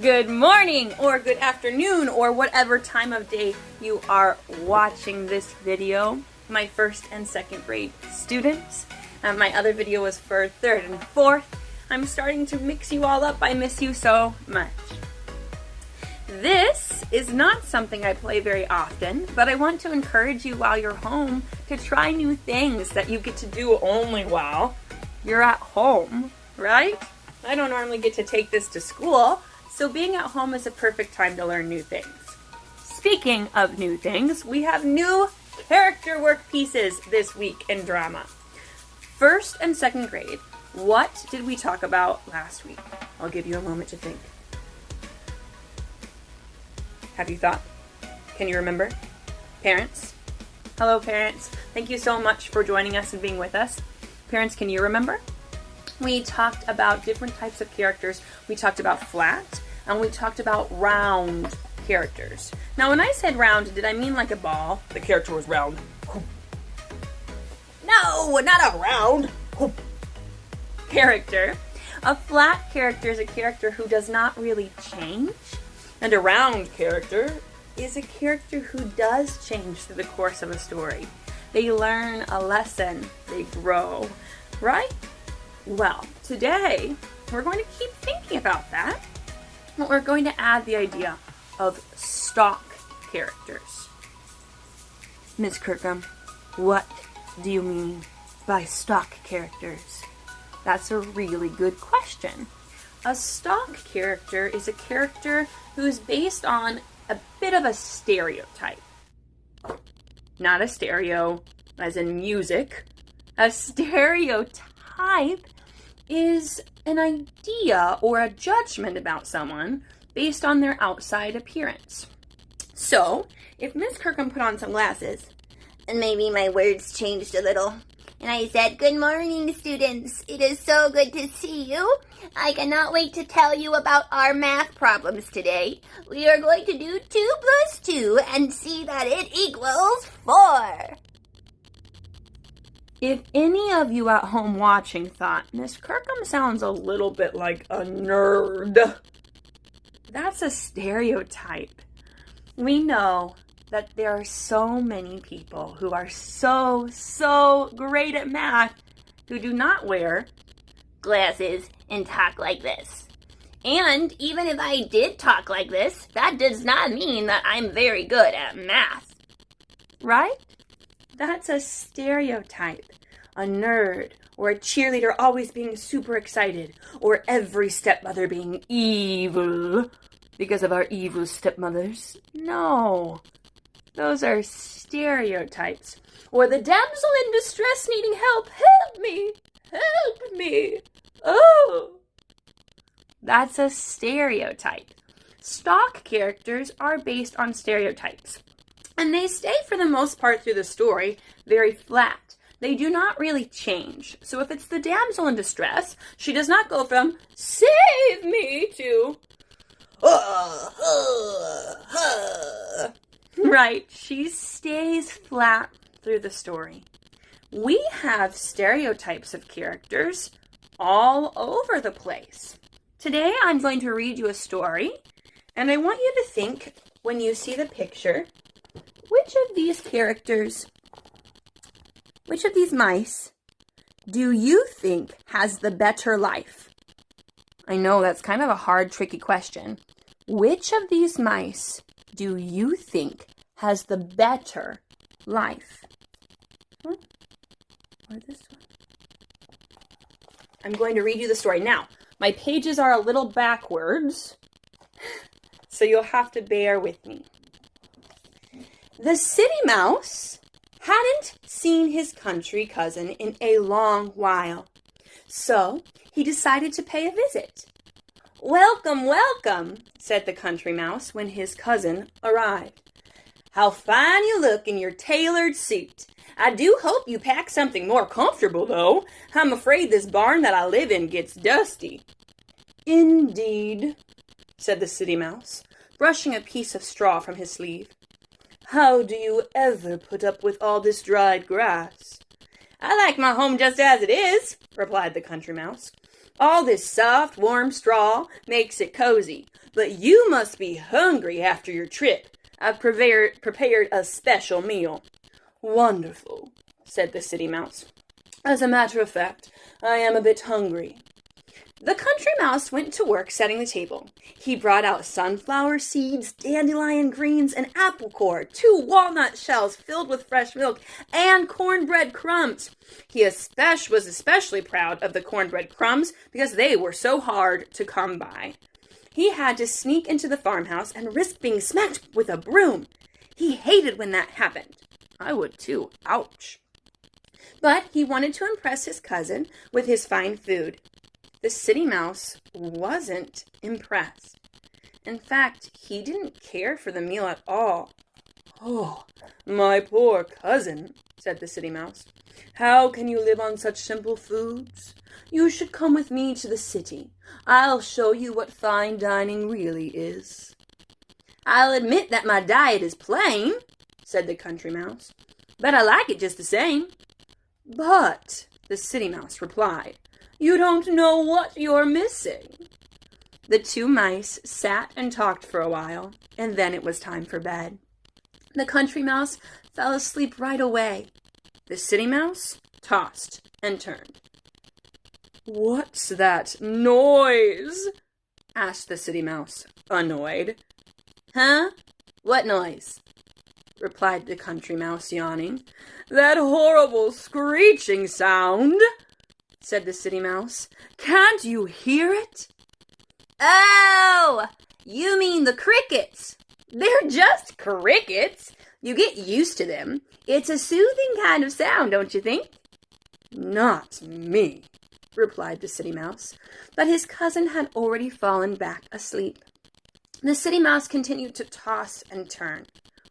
Good morning, or good afternoon, or whatever time of day you are watching this video. My first and second grade students. My other video was for third and fourth. I'm starting to mix you all up. I miss you so much. This is not something I play very often, but I want to encourage you while you're home to try new things that you get to do only while you're at home, right? I don't normally get to take this to school, so being at home is a perfect time to learn new things. Speaking of new things, we have new character work pieces this week in drama. First and second grade, what did we talk about last week? I'll give you a moment to think. Have you thought? Can you remember? Parents? Hello, parents. Thank you so much for joining us and being with us. Parents, can you remember? We talked about different types of characters. We talked about flat, and we talked about round characters. Now, when I said round, did I mean like a ball? The character was round. No, not a round character. A flat character is a character who does not really change. And a round character is a character who does change through the course of a story. They learn a lesson, they grow, right? Well, today we're going to keep thinking about that, but we're going to add the idea of stock characters. Ms. Kirkham, what do you mean by stock characters? That's a really good question. A stock character is a character who's based on a bit of a stereotype. Not a stereo, as in music. A stereotype is an idea or a judgment about someone based on their outside appearance. So, if Miss Kirkham put on some glasses, and maybe my words changed a little, and I said, "Good morning, students. It is so good to see you. I cannot wait to tell you about our math problems today. We are going to do 2 plus 2 and see that it equals 4. If any of you at home watching thought, Miss Kirkham sounds a little bit like a nerd, that's a stereotype. We know that there are so many people who are so great at math who do not wear glasses and talk like this. And even if I did talk like this, that does not mean that I'm very good at math. Right? That's a stereotype. A nerd or a cheerleader always being super excited, or every stepmother being evil because of our evil stepmothers. No. Those are stereotypes. Or the damsel in distress needing help. Help me! Help me! Oh! That's a stereotype. Stock characters are based on stereotypes. And they stay, for the most part through the story, very flat. They do not really change. So if it's the damsel in distress, she does not go from, "Save me," to, right, she stays flat through the story. We have stereotypes of characters all over the place. Today I'm going to read you a story, and I want you to think, when you see the picture, which of these characters, which of these mice, do you think has the better life? I know that's kind of a hard, tricky question. Which of these mice do you think has the better life? Or this one? I'm going to read you the story. Now, my pages are a little backwards, so you'll have to bear with me. The city mouse hadn't seen his country cousin in a long while, so he decided to pay a visit. "Welcome, welcome," said the country mouse when his cousin arrived. "How fine you look in your tailored suit. I do hope you pack something more comfortable, though. I'm afraid this barn that I live in gets dusty." "Indeed," said the city mouse, brushing a piece of straw from his sleeve. "How do you ever put up with all this dried grass?" "I like my home just as it is," replied the country mouse. "All this soft, warm straw makes it cozy. but you must be hungry after your trip. I've prepared a special meal." "Wonderful," said the City Mouse. "As a matter of fact, I am a bit hungry." The Country Mouse went to work setting the table. He brought out sunflower seeds, dandelion greens, an apple core, 2 walnut shells filled with fresh milk, and cornbread crumbs. He was especially proud of the cornbread crumbs because they were so hard to come by. He had to sneak into the farmhouse and risk being smacked with a broom. He hated when that happened. I would too. Ouch. But he wanted to impress his cousin with his fine food. The City Mouse wasn't impressed. In fact, he didn't care for the meal at all. "Oh, my poor cousin," said the City Mouse. "How can you live on such simple foods? You should come with me to the city. I'll show you what fine dining really is." "I'll admit that my diet is plain," said the Country Mouse, "but I like it just the same." "But," the City Mouse replied, "you don't know what you're missing." The 2 mice sat and talked for a while, and then it was time for bed. The Country Mouse fell asleep right away. The City Mouse tossed and turned. "What's that noise?" asked the City Mouse, annoyed. "Huh? What noise?" replied the Country Mouse, yawning. "That horrible screeching sound," said the City Mouse. "Can't you hear it?" "Oh, you mean the crickets. They're just crickets. You get used to them. It's a soothing kind of sound, don't you think?" "Not me," replied the City Mouse, but his cousin had already fallen back asleep. The City Mouse continued to toss and turn.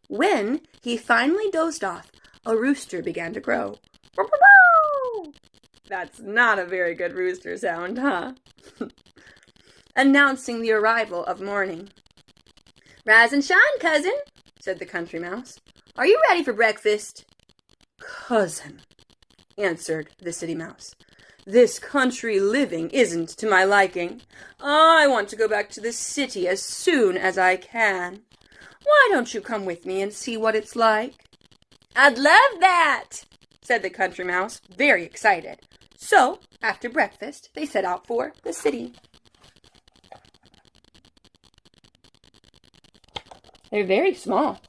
When he finally dozed off, a rooster began to crow. That's not a very good rooster sound, huh? Announcing the arrival of morning. "Rise and shine, cousin," said the Country Mouse. "Are you ready for breakfast?" "Cousin," answered the City Mouse, "this country living isn't to my liking. I want to go back to the city as soon as I can. Why don't you come with me and see what it's like?" "I'd love that," said the Country Mouse, very excited. So, after breakfast, they set out for the city. They're very small.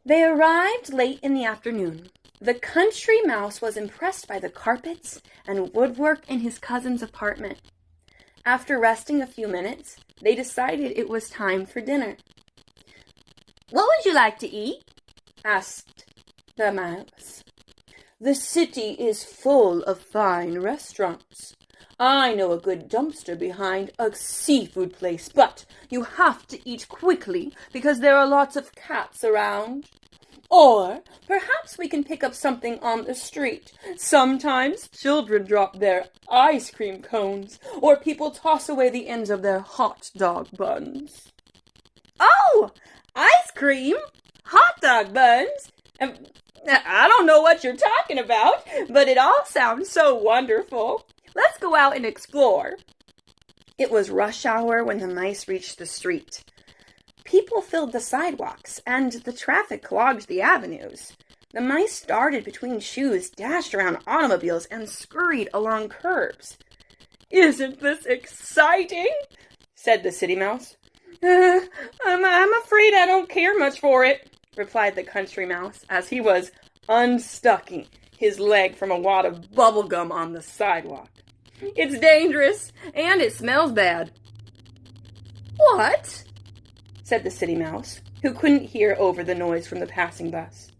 They arrived late in the afternoon. The Country Mouse was impressed by the carpets and woodwork in his cousin's apartment. After resting a few minutes, they decided it was time for dinner. "What would you like to eat?" asked the mouse. "The city is full of fine restaurants. I know a good dumpster behind a seafood place, but you have to eat quickly because there are lots of cats around. Or perhaps we can pick up something on the street. Sometimes children drop their ice cream cones, or people toss away the ends of their hot dog buns." "Oh, ice cream? Hot dog buns? I don't know what you're talking about, but it all sounds so wonderful. Let's go out and explore." It was rush hour when the mice reached the street. People filled the sidewalks, and the traffic clogged the avenues. The mice darted between shoes, dashed around automobiles, and scurried along curbs. "Isn't this exciting?" said the City Mouse. I'm afraid I don't care much for it," replied the Country Mouse, as he was unstucking his leg from a wad of bubble gum on the sidewalk. "It's dangerous, and it smells bad." "What?" said the City Mouse, who couldn't hear over the noise from the passing bus.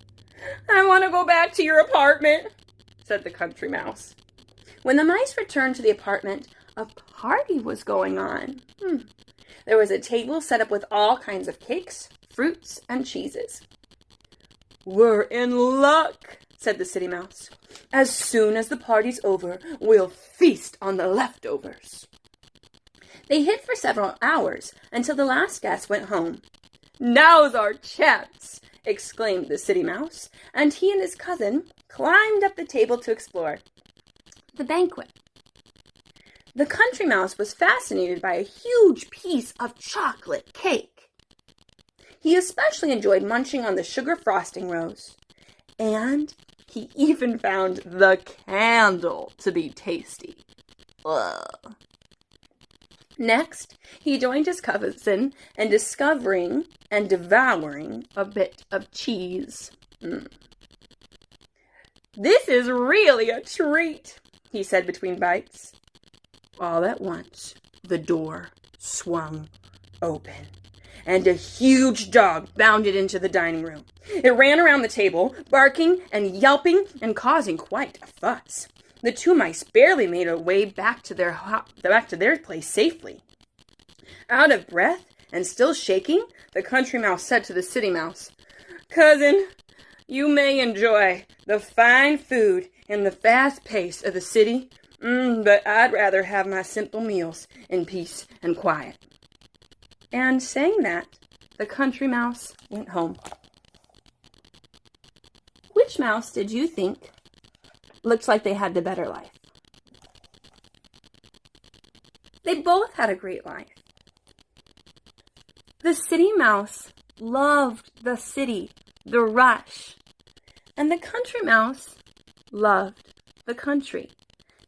"I want to go back to your apartment," said the Country Mouse. When the mice returned to the apartment, a party was going on. There was a table set up with all kinds of cakes, fruits, and cheeses. "We're in luck," said the City Mouse. "As soon as the party's over, we'll feast on the leftovers." They hid for several hours until the last guest went home. "Now's our chance!" exclaimed the City Mouse, and he and his cousin climbed up the table to explore. The banquet The country mouse was fascinated by a huge piece of chocolate cake. He especially enjoyed munching on the sugar frosting rows. And he even found the candle to be tasty. Ugh. Next, he joined his cousin in discovering and devouring a bit of cheese. "This is really a treat," he said between bites. All at once, the door swung open, and a huge dog bounded into the dining room. It ran around the table, barking and yelping and causing quite a fuss. The two mice barely made a way back to their place safely. Out of breath and still shaking, the country mouse said to the city mouse, "Cousin, you may enjoy the fine food and the fast pace of the city, but I'd rather have my simple meals in peace and quiet." And saying that, the country mouse went home. Which mouse did you think looked like they had the better life? They both had a great life. The city mouse loved the city, the rush. And the country mouse loved the country.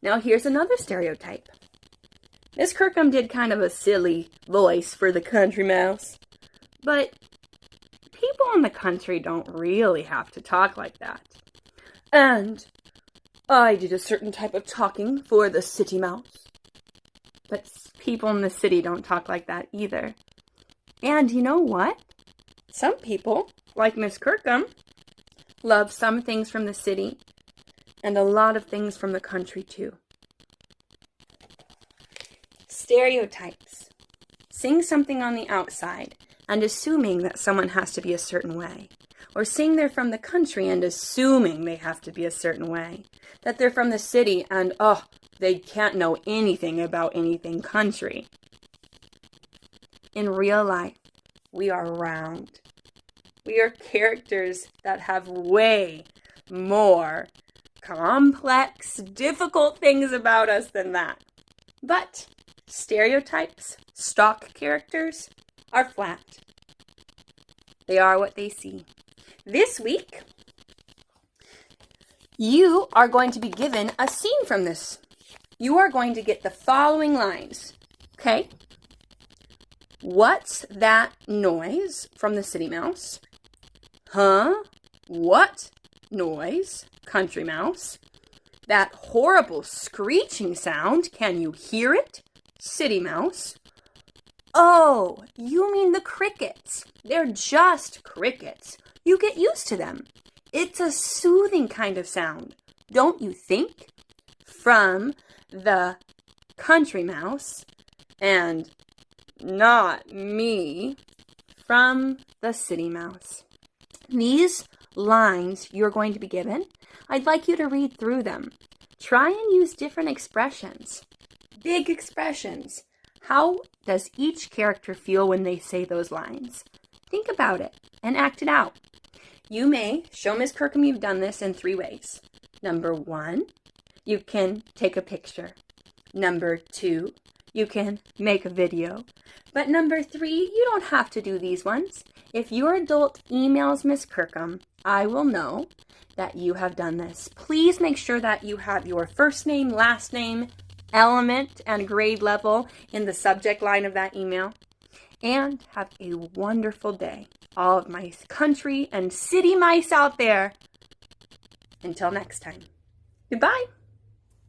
Now here's another stereotype. Miss Kirkham did kind of a silly voice for the country mouse. But people in the country don't really have to talk like that. And I did a certain type of talking for the city mouse. But people in the city don't talk like that either. And you know what? Some people, like Miss Kirkham, love some things from the city and a lot of things from the country too. Stereotypes. Seeing something on the outside and assuming that someone has to be a certain way. Or saying they're from the country and assuming they have to be a certain way. That they're from the city and, they can't know anything about anything country. In real life, we are round. We are characters that have way more complex, difficult things about us than that. But stereotypes, stock characters, are flat. They are what they see. This week, you are going to be given a scene from this. You are going to get the following lines. Okay? What's that noise from the city mouse? Huh? What noise? Country mouse. That horrible screeching sound. Can you hear it? City mouse. Oh, you mean the crickets. They're just crickets. You get used to them. It's a soothing kind of sound, don't you think? From the country mouse, and not me, from the city mouse. These lines you're going to be given, I'd like you to read through them. Try and use different expressions. Big expressions. How does each character feel when they say those lines? Think about it and act it out. You may show Miss Kirkham you've done this in 3 ways. Number 1, you can take a picture. Number 2, you can make a video. But number 3, you don't have to do these ones. If your adult emails Miss Kirkham, I will know that you have done this. Please make sure that you have your first name, last name, element, and grade level in the subject line of that email. And have a wonderful day. All of my country and city mice out there. Until next time. Goodbye.